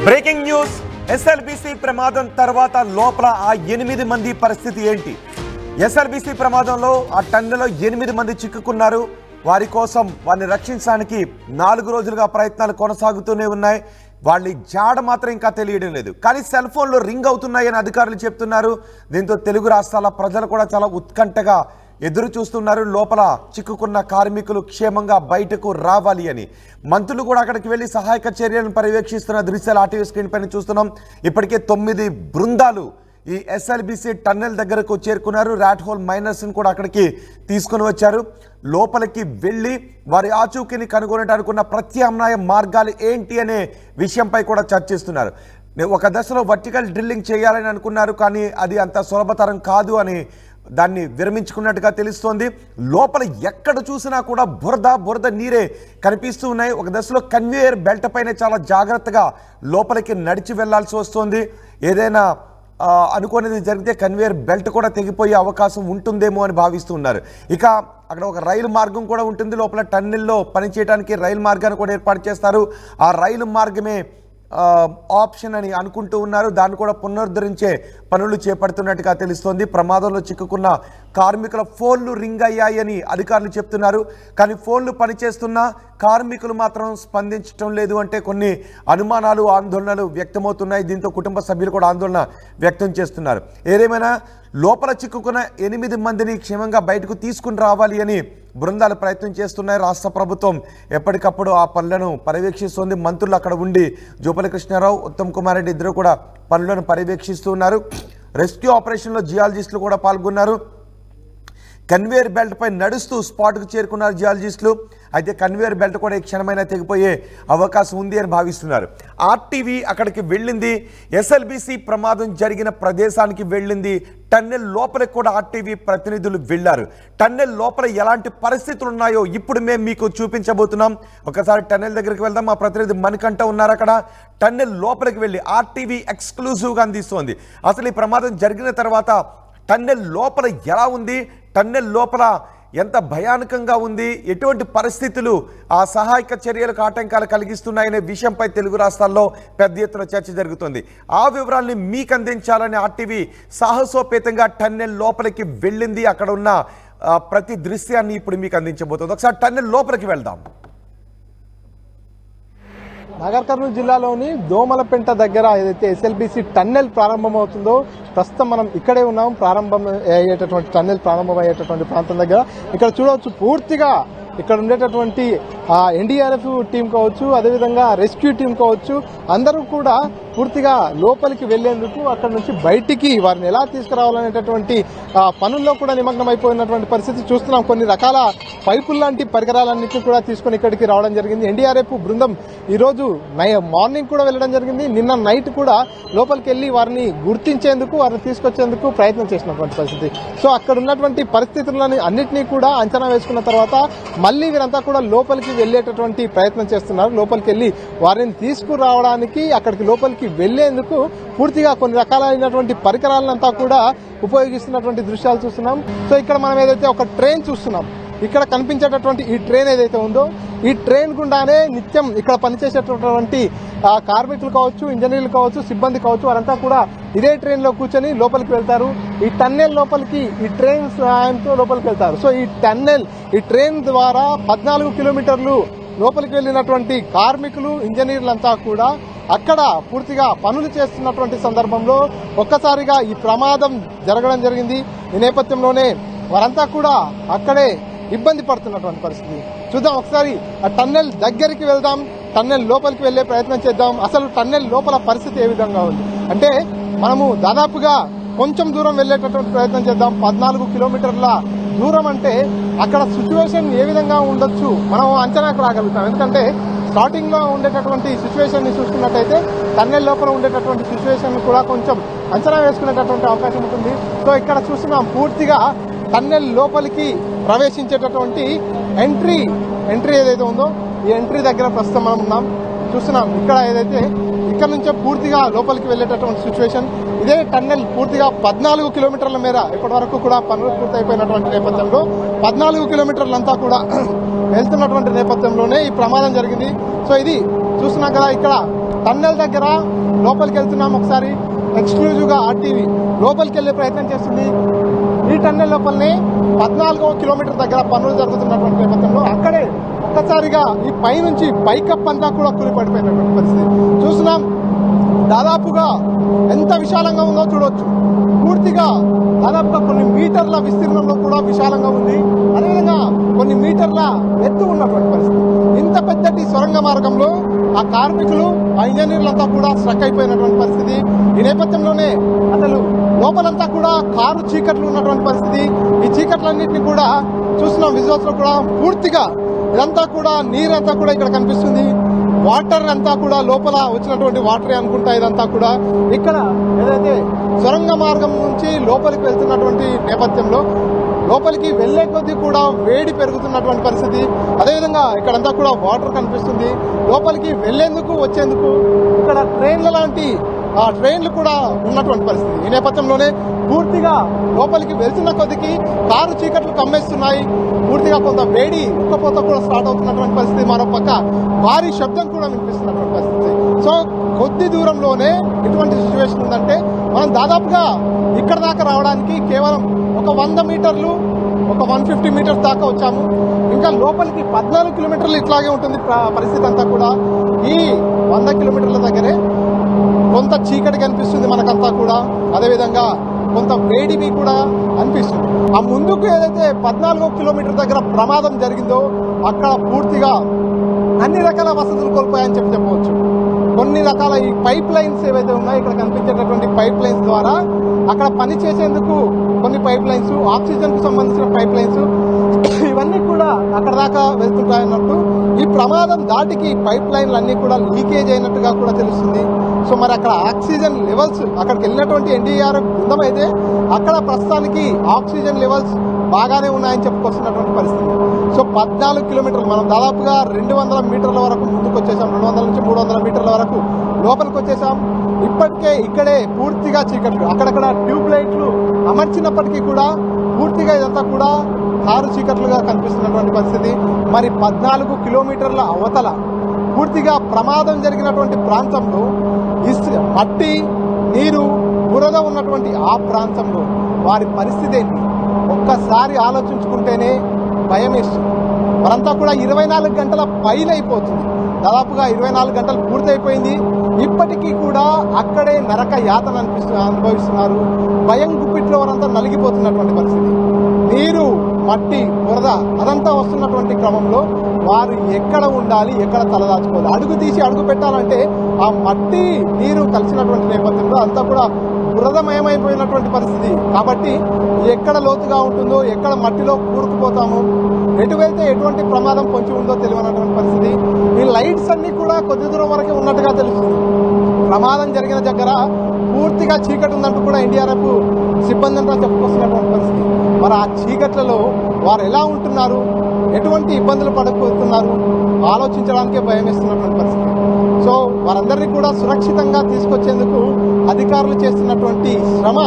Breaking news SLBC ప్రమాదం తర్వాత లోపల ఆ 8 మంది పరిస్థితి ఏంటి? ఎస్ఎల్బిసి ప్రమాదంలో ఆ టన్నెలో 8 మంది చిక్కుకున్నారు. వారి కోసం వారిని రక్షించడానికి 4 రోజులుగా ప్రయత్నాలు కొనసాగుతూనే ఉన్నాయి. వాళ్ళ జాడ మాత్రం ఇంకా తెలియడం లేదు. కానీ సెల్ ఫోన్లు రింగ్ అవుతున్నాయని అధికారులు చెప్తున్నారు. దీంతో తెలుగు రాష్ట్రాల ప్రజలు కూడా చాలా ఉత్కంఠగా ఎదురు చూస్తున్నారు. లోపల చిక్కుకున్న కార్మికులు క్షేమంగా బయటకు రావాలి అని మంత్రులు కూడా అక్కడికి వెళ్లి సహాయక చర్యలను పర్యవేక్షిస్తున్న దృశ్యాలు ఆర్టీవీ స్క్రీన్ పైన చూస్తున్నాం. ఇప్పటికే 9 బృందాలు ఈ ఎస్ఎల్బిసి టన్నెల్ దగ్గరకు చేరుకున్నారు. ర్యాట్ హోల్ మైనర్స్ కూడా అక్కడికి తీసుకుని వచ్చారు. లోపలికి వెళ్ళి వారి ఆచూకీని కనుగొనడానికి ఉన్న ప్రత్యామ్నాయ మార్గాలు ఏంటి అనే విషయంపై కూడా చర్చిస్తున్నారు. ఒక దశలో వర్టికల్ డ్రిల్లింగ్ చేయాలని అనుకున్నారు, కానీ అది అంత సులభతరం కాదు అని దాన్ని విరమించుకున్నట్టుగా తెలుస్తోంది. లోపల ఎక్కడ చూసినా కూడా బురద నీరే కనిపిస్తూ ఉన్నాయి. ఒక దశలో కన్వేయర్ బెల్ట్ పైన చాలా జాగ్రత్తగా లోపలికి నడిచి వెళ్లాల్సి వస్తుంది. ఏదైనా అనుకోనిది జరిగితే కన్వేయర్ బెల్ట్ కూడా తెగిపోయే అవకాశం ఉంటుందేమో అని భావిస్తున్నారు. ఇక అక్కడ ఒక రైలు మార్గం కూడా ఉంటుంది. లోపల టన్నెల్లో పనిచేయడానికి రైలు మార్గాన్ని కూడా ఏర్పాటు చేస్తారు. ఆ రైలు మార్గమే ఆప్షన్ అని అనుకుంటూ ఉన్నారు. దాన్ని కూడా పునరుద్ధరించే పనులు చేపడుతున్నట్టుగా తెలుస్తోంది. ప్రమాదంలో చిక్కుకున్న కార్మికుల ఫోన్లు రింగ్ అయ్యాయని అధికారులు చెప్తున్నారు. కానీ ఫోన్లు పనిచేస్తున్నా కార్మికులు మాత్రం స్పందించడం లేదు అంటే కొన్ని అనుమానాలు, ఆందోళనలు వ్యక్తమవుతున్నాయి. దీంతో కుటుంబ సభ్యులు కూడా ఆందోళన వ్యక్తం చేస్తున్నారు. ఏదేమైనా లోపల చిక్కుకున్న 8 మందిని క్షేమంగా బయటకు తీసుకుని రావాలి అని బృందాలు ప్రయత్నం చేస్తున్నాయి. రాష్ట్ర ప్రభుత్వం ఎప్పటికప్పుడు ఆ పనులను పర్యవేక్షిస్తోంది. మంత్రులు అక్కడ ఉండి జూపల్లి కృష్ణారావు, ఉత్తమ్ కుమార్ రెడ్డి ఇద్దరు కూడా పనులను పర్యవేక్షిస్తూ ఉన్నారు. రెస్క్యూ ఆపరేషన్లో జియాలజిస్టులు కూడా పాల్గొన్నారు. కన్వేయర్ బెల్ట్ పై నడుస్తూ స్పాట్కు చేరుకున్నారు జియాలజిస్టులు. అయితే కన్వేయర్ బెల్ట్ కూడా ఈ క్షణమైనా తెగిపోయే అవకాశం ఉంది అని భావిస్తున్నారు. ఆర్టీవీ అక్కడికి వెళ్ళింది. ఎస్ఎల్బిసి ప్రమాదం జరిగిన ప్రదేశానికి వెళ్ళింది. టన్నెల్ లోపలికి కూడా ఆర్టీవీ ప్రతినిధులు వెళ్లారు. టన్నెల్ లోపల ఎలాంటి పరిస్థితులు ఉన్నాయో ఇప్పుడు మేము మీకు చూపించబోతున్నాం. ఒకసారి టన్నెల్ దగ్గరికి వెళ్దాం. మా ప్రతినిధి మణికంఠ ఉన్నారు అక్కడ. టన్నెల్ లోపలికి వెళ్ళి ఆర్టీవీ ఎక్స్క్లూజివ్గా అందిస్తోంది. అసలు ఈ ప్రమాదం జరిగిన తర్వాత టన్నెల్ లోపల ఎలా ఉంది, టన్నెల్ లోపల ఎంత భయానకంగా ఉంది, ఎటువంటి పరిస్థితులు ఆ సహాయక చర్యలకు ఆటంకాలు కలిగిస్తున్నాయనే విషయంపై తెలుగు రాష్ట్రాల్లో పెద్ద ఎత్తున చర్చ జరుగుతుంది. ఆ వివరాల్ని మీకు అందించాలని ఆర్టీవీ సాహసోపేతంగా టన్నెల్ లోపలికి వెళ్ళింది. అక్కడ ఉన్న ప్రతి దృశ్యాన్ని ఇప్పుడు మీకు అందించబోతుంది. ఒకసారి టన్నెల్ లోపలికి వెళ్దాం. నాగర్ కర్నూలు జిల్లాలోని దోమలపెంట దగ్గర ఏదైతే ఎస్ఎల్బిసి టన్నెల్ ప్రారంభమవుతుందో ప్రస్తుతం మనం ఇక్కడే ఉన్నాం. ప్రారంభం అయ్యేటటువంటి టన్నెల్ ప్రారంభం అయ్యేటటువంటి ప్రాంతం దగ్గర ఇక్కడ చూడవచ్చు పూర్తిగా ఇక్కడ ఉండేటటువంటి ఎన్డీఆర్ఎఫ్ టీం కావచ్చు, అదేవిధంగా రెస్క్యూ టీం కావచ్చు, అందరూ కూడా పూర్తిగా లోపలికి వెళ్లేందుకు అక్కడ నుంచి బయటికి వారిని ఎలా తీసుకురావాలనేటటువంటి పనుల్లో కూడా నిమగ్నమైపోయినటువంటి పరిస్థితి చూస్తున్నాం. కొన్ని రకాల పైపులు లాంటి పరికరాలన్నింటినీ కూడా తీసుకుని ఇక్కడికి రావడం జరిగింది. ఎన్డీఆర్ఎఫ్ బృందం ఈ రోజు మార్నింగ్ కూడా వెళ్లడం జరిగింది. నిన్న నైట్ కూడా లోపలికి వెళ్లి వారిని గుర్తించేందుకు, వారిని తీసుకొచ్చేందుకు ప్రయత్నం చేసినటువంటి పరిస్థితి. సో అక్కడ ఉన్నటువంటి పరిస్థితులని అన్నింటినీ కూడా అంచనా వేసుకున్న తర్వాత మళ్లీ వీరంతా కూడా లోపలికి వెళ్లేటటువంటి ప్రయత్నం చేస్తున్నారు. లోపలికి వెళ్లి వారిని తీసుకురావడానికి అక్కడికి లోపలికి వెళ్లేందుకు పూర్తిగా కొన్ని రకాలైనటువంటి పరికరాలంతా కూడా ఉపయోగిస్తున్నటువంటి దృశ్యాలు చూస్తున్నాం. సో ఇక్కడ మనం ఏదైతే ఒక ట్రైన్ చూస్తున్నాం, ఇక్కడ కనిపించేటటువంటి ఈ ట్రైన్ ఏదైతే ఉందో ఈ ట్రైన్ గుండానే నిత్యం ఇక్కడ పనిచేసేటటువంటి కార్మికులు కావచ్చు, ఇంజనీర్లు కావచ్చు, సిబ్బంది కావచ్చు, వారంతా కూడా ఇదే ట్రైన్ లో కూర్చొని లోపలికి వెళ్తారు. ఈ టన్నెల్ లోపలికి ఈ ట్రైన్ సహాయంతో లోపలికి వెళ్తారు. సో ఈ ట్రైన్ ద్వారా 14 కిలోమీటర్లు లోపలికి వెళ్లినటువంటి కార్మికులు, ఇంజనీర్లంతా కూడా అక్కడ పూర్తిగా పనులు చేస్తున్నటువంటి సందర్భంలో ఒక్కసారిగా ఈ ప్రమాదం జరగడం జరిగింది. ఈ నేపథ్యంలోనే వారంతా కూడా అక్కడే ఇబ్బంది పడుతున్నటువంటి పరిస్థితి. చూద్దాం, ఒకసారి ఆ టన్నెల్ దగ్గరికి వెళ్దాం, టన్నెల్ లోపలికి వెళ్లే ప్రయత్నం చేద్దాం. అసలు టన్నెల్ లోపల పరిస్థితి ఏ విధంగా ఉంది అంటే మనము దాదాపుగా కొంచెం దూరం వెళ్లేటటువంటి ప్రయత్నం చేద్దాం. 14 కిలోమీటర్ల దూరం అంటే అక్కడ సిచ్యువేషన్ ఏ విధంగా ఉండొచ్చు మనం అంచనాకు రాగలుగుతాం. ఎందుకంటే స్టార్టింగ్ లో ఉండేటటువంటి సిచ్యువేషన్ ని చూసుకున్నట్టయితే టన్నెల్ లోపల ఉండేటటువంటి సిచ్యువేషన్ కూడా కొంచెం అంచనా వేసుకునేటటువంటి అవకాశం ఉంటుంది. సో ఇక్కడ చూస్తున్నాం పూర్తిగా టన్నెల్ లోపలికి ప్రవేశించేటటువంటి ఎంట్రీ ఏదైతే ఉందో ఈ ఎంట్రీ దగ్గర ప్రస్తుతం మనం ఉన్నాం. చూస్తున్నాం ఇక్కడ ఏదైతే ఇక్కడ నుంచే పూర్తిగా లోపలికి వెళ్లేటటువంటి సిచ్యువేషన్. ఇదే టన్నెల్ పూర్తిగా 14 కిలోమీటర్ల మేర ఇప్పటి వరకు కూడా పనులు పూర్తయిపోయినటువంటి నేపథ్యంలో 14 కిలోమీటర్లంతా కూడా వెళ్తున్నటువంటి నేపథ్యంలోనే ఈ ప్రమాదం జరిగింది. సో ఇది చూస్తున్నాం కదా, ఇక్కడ టన్నెల్ దగ్గర లోపలికి వెళ్తున్నాం. ఒకసారి ఎక్స్క్లూజివ్గా RTV లోపలికి వెళ్ళే ప్రయత్నం చేస్తుంది. ఈ టన్నెల్ లోపలనే 14వ కిలోమీటర్ దగ్గర పనులు జరుగుతున్నటువంటి నేపథ్యంలో అక్కడే ఒక్కసారిగా ఈ పైనుంచి పైకప్ అంతా కూడా కూలిపడిపోయినటువంటి పరిస్థితి చూస్తున్నాం. దాదాపుగా ఎంత విశాలంగా ఉందో చూడొచ్చు. పూర్తిగా దాదాపుగా కొన్ని మీటర్ల విస్తీర్ణంలో కూడా విశాలంగా ఉంది. అదేవిధంగా కొన్ని మీటర్ల ఎత్తు ఉన్నటువంటి పరిస్థితి. ఇంత పెద్దటి సొరంగ మార్గంలో ఆ కార్మికులు ఆ ఇంజనీర్లంతా కూడా స్ట్రక్ అయిపోయినటువంటి పరిస్థితి. ఈ నేపథ్యంలోనే అసలు లోపలంతా కూడా కారు చీకట్లు ఉన్నటువంటి పరిస్థితి. ఈ చీకట్లన్నింటినీ కూడా చూస్తున్నాం విజువల్స్ లో కూడా. పూర్తిగా ఇదంతా కూడా నీరంతా కూడా ఇక్కడ కనిపిస్తుంది. వాటర్ అంతా కూడా లోపల వచ్చినటువంటి వాటరే అనుకుంటా ఇదంతా కూడా. ఇక్కడ ఏదైతే సొరంగ మార్గం నుంచి లోపలికి వెళ్తున్నటువంటి నేపథ్యంలో లోపలికి వెళ్లే కొద్దీ కూడా వేడి పెరుగుతున్నటువంటి పరిస్థితి. అదేవిధంగా ఇక్కడంతా కూడా వాటర్ కనిపిస్తుంది. లోపలికి వెళ్లేందుకు వచ్చేందుకు ఇక్కడ ట్రైన్ల లాంటి ట్రైన్లు కూడా ఉన్నటువంటి పరిస్థితి. ఈ నేపథ్యంలోనే పూర్తిగా లోపలికి వెళ్తున్న కొద్దికి కారు చీకట్లు కమ్మేస్తున్నాయి. పూర్తిగా కొంత వేడి ఉక్కపోత కూడా స్టార్ట్ అవుతున్నటువంటి పరిస్థితి. మరో పక్క భారీ శబ్దం కూడా వినిపిస్తున్నటువంటి పరిస్థితి. సో కొద్ది దూరంలోనే ఇటువంటి సిచ్యువేషన్ ఉందంటే మనం దాదాపుగా ఇక్కడ దాకా రావడానికి కేవలం ఒక 100 మీటర్లు, ఒక 150 మీటర్స్ దాకా వచ్చాము. ఇంకా లోపలికి 14 కిలోమీటర్లు ఇట్లాగే ఉంటుంది పరిస్థితి అంతా కూడా. ఈ 100 కిలోమీటర్ల దగ్గరే కొంత చీకటి కనిపిస్తుంది మనకంతా కూడా. అదేవిధంగా కొంత వేడిమి కూడా అనిపిస్తుంది. ఆ ముందుకు ఏదైతే 14 కిలోమీటర్ దగ్గర ప్రమాదం జరిగిందో అక్కడ పూర్తిగా అన్ని రకాల వసతులు కోల్పోయాయని చెప్పవచ్చు. కొన్ని రకాల ఈ పైప్ లైన్స్ ఏవైతే ఉన్నాయో ఇక్కడ కనిపించేటటువంటి పైప్ లైన్స్ ద్వారా అక్కడ పని చేసేందుకు కొన్ని పైప్ లైన్స్, ఆక్సిజన్ కు సంబంధించిన పైప్ లైన్స్ ఇవన్నీ కూడా అక్కడ దాకా వెళ్తుంటాయన్నట్టు. ఈ ప్రమాదం దాటికి పైప్ లైన్లు అన్ని కూడా లీకేజ్ అయినట్టుగా కూడా తెలుస్తుంది. సో మరి అక్కడ ఆక్సిజన్ లెవెల్స్ అక్కడికి వెళ్ళినటువంటి NDRF బృందం అయితే అక్కడ ప్రస్తుతానికి ఆక్సిజన్ లెవెల్స్ బాగానే ఉన్నాయని చెప్పుకొస్తున్నటువంటి పరిస్థితి. సో 14 కిలోమీటర్లు మనం దాదాపుగా 200 మీటర్ల వరకు ముందుకు వచ్చేసాం. 200 నుంచి 300 మీటర్ల వరకు లోపలికి వచ్చేసాం. ఇప్పటికే ఇక్కడే పూర్తిగా చీకట్లు, అక్కడక్కడ ట్యూబ్ లైట్లు అమర్చినప్పటికీ కూడా పూర్తిగా ఇదంతా కూడా కారు చీకట్లుగా కనిపిస్తున్నటువంటి పరిస్థితి. మరి 14 కిలోమీటర్ల అవతల పూర్తిగా ప్రమాదం జరిగినటువంటి ప్రాంతంలో మట్టి, నీరు, బురద ఉన్నటువంటి ఆ ప్రాంతంలో వారి పరిస్థితి ఏంటి ఒక్కసారి ఆలోచించుకుంటేనే భయం వేస్తుంది. మరంతా కూడా 24 గంటల పైన అయిపోతుంది. దాదాపుగా 24 గంటలు పూర్తయిపోయింది. ఇప్పటికీ కూడా అక్కడే నరక యాతన అనుభవిస్తున్నారు. భయం గుప్పిట్లో వారంతా నలిగిపోతున్నటువంటి పరిస్థితి. నీరు, మట్టి, బురద అదంతా వస్తున్నటువంటి క్రమంలో వారు ఎక్కడ ఉండాలి, ఎక్కడ తలదాచుకోవాలి, అడుగు తీసి అడుగు పెట్టాలంటే ఆ మట్టి నీరు కలిసినటువంటి నేపథ్యంలో అంతా కూడా బురదమయమైపోయినటువంటి పరిస్థితి. కాబట్టి ఎక్కడ లోతుగా ఉంటుందో, ఎక్కడ మట్టిలో కూరుకుపోతామో, ఎటు వెళ్తే ఎటువంటి ప్రమాదం పొంచి ఉందో తెలియనటువంటి పరిస్థితి. ఈ లైట్స్ అన్ని కూడా కొద్ది దూరం వరకే ఉన్నట్టుగా తెలుస్తుంది. ప్రమాదం జరిగిన దగ్గర పూర్తిగా చీకటి ఉందంటూ కూడా NDRF సిబ్బంది అంతా చెప్పుకొస్తున్నటువంటి పరిస్థితి. మరి ఆ చీకట్లలో వారు ఎలా ఉంటున్నారు, ఎటువంటి ఇబ్బందులు పడకపోతున్నారు ఆలోచించడానికే భయం వేస్తున్నటువంటి పరిస్థితి. సో వారందరినీ కూడా సురక్షితంగా తీసుకొచ్చేందుకు అధికారులు చేస్తున్నటువంటి శ్రమ,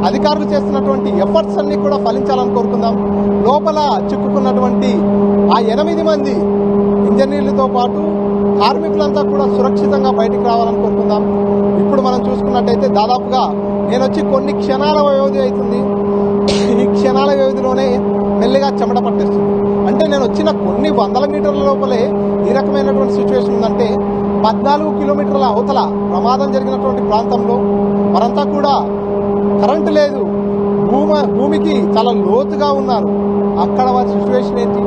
అధికారులు చేస్తున్నటువంటి ఎఫర్ట్స్ అన్ని కూడా ఫలించాలని కోరుకుందాం. లోపల చిక్కుకున్నటువంటి ఆ 8 మంది ఇంజనీర్లతో పాటు కార్మికులంతా కూడా సురక్షితంగా బయటికి రావాలని కోరుకుందాం. ఇప్పుడు మనం చూసుకున్నట్టయితే దాదాపుగా నేను వచ్చి కొన్ని క్షణాల వ్యవధి అవుతుంది. ఈ క్షణాల వ్యవధిలోనే మెల్లిగా చెమట పట్టేస్తుంది. అంటే నేను వచ్చిన కొన్ని 100 మీటర్ల లోపలే ఈ రకమైనటువంటి సిచ్యువేషన్ ఉందంటే 14 కిలోమీటర్ల అవతల ప్రమాదం జరిగినటువంటి ప్రాంతంలో మరంతా కూడా కరెంటు లేదు, భూమికి చాలా లోతుగా ఉన్నారు. అక్కడ వారి సిచ్యువేషన్ ఏంటి?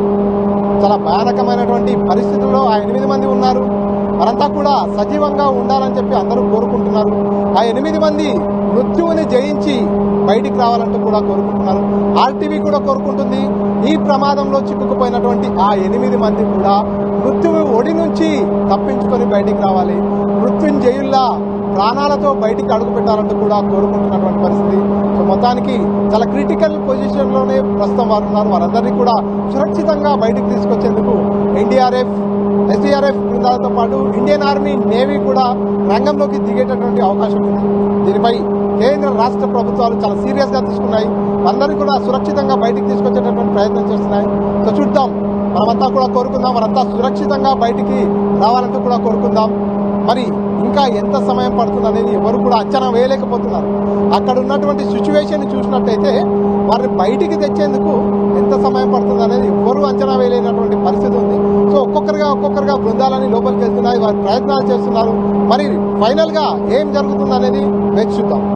చాలా భయానకమైనటువంటి పరిస్థితుల్లో ఆ 8 మంది ఉన్నారు. వారంతా కూడా సజీవంగా ఉండాలని చెప్పి అందరూ కోరుకుంటున్నారు. ఆ 8 మంది మృత్యువుని జయించి బయటికి రావాలంటూ కూడా కోరుకుంటున్నారు. RTV కూడా కోరుకుంటుంది ఈ ప్రమాదంలో చిక్కుకుపోయినటువంటి ఆ 8 మంది కూడా మృత్యువు ఒడి నుంచి తప్పించుకొని బయటికి రావాలి, మృత్యుంజయుల్లా ప్రాణాలతో బయటికి అడుగు పెట్టాలంటూ కూడా కోరుకుంటున్నటువంటి పరిస్థితి. సో మొత్తానికి చాలా క్రిటికల్ పొజిషన్ లోనే ప్రస్తుతం వారు ఉన్నారు. వారందరినీ కూడా సురక్షితంగా బయటికి తీసుకొచ్చేందుకు NDRF, SDRF బృందాలతో పాటు ఇండియన్ ఆర్మీ, నేవీ కూడా రంగంలోకి దిగేటటువంటి అవకాశం ఉంది. దీనిపై కేంద్ర రాష్ట్ర ప్రభుత్వాలు చాలా సీరియస్ గా తీసుకున్నాయి. అందరినీ కూడా సురక్షితంగా బయటికి తీసుకొచ్చేటటువంటి ప్రయత్నం చేస్తున్నాయి. సో చూద్దాం, మనమంతా కూడా కోరుకుందాం వారంతా సురక్షితంగా బయటికి రావాలంటూ కూడా కోరుకుందాం. మరి ఇంకా ఎంత సమయం పడుతుంది అనేది ఎవరు కూడా అంచనా వేయలేకపోతున్నారు. అక్కడ ఉన్నటువంటి సిచ్యువేషన్ చూసినట్టయితే వారిని బయటికి తెచ్చేందుకు ఎంత సమయం పడుతుంది అనేది ఎవ్వరూ అంచనా వేయలేనటువంటి పరిస్థితి ఉంది. సో ఒక్కొక్కరుగా బృందాలని లోపలికి వెళ్తున్నాయి, వారు ప్రయత్నాలు చేస్తున్నారు. మరి ఫైనల్ గా ఏం జరుగుతుంది అనేది వేచి చూద్దాం.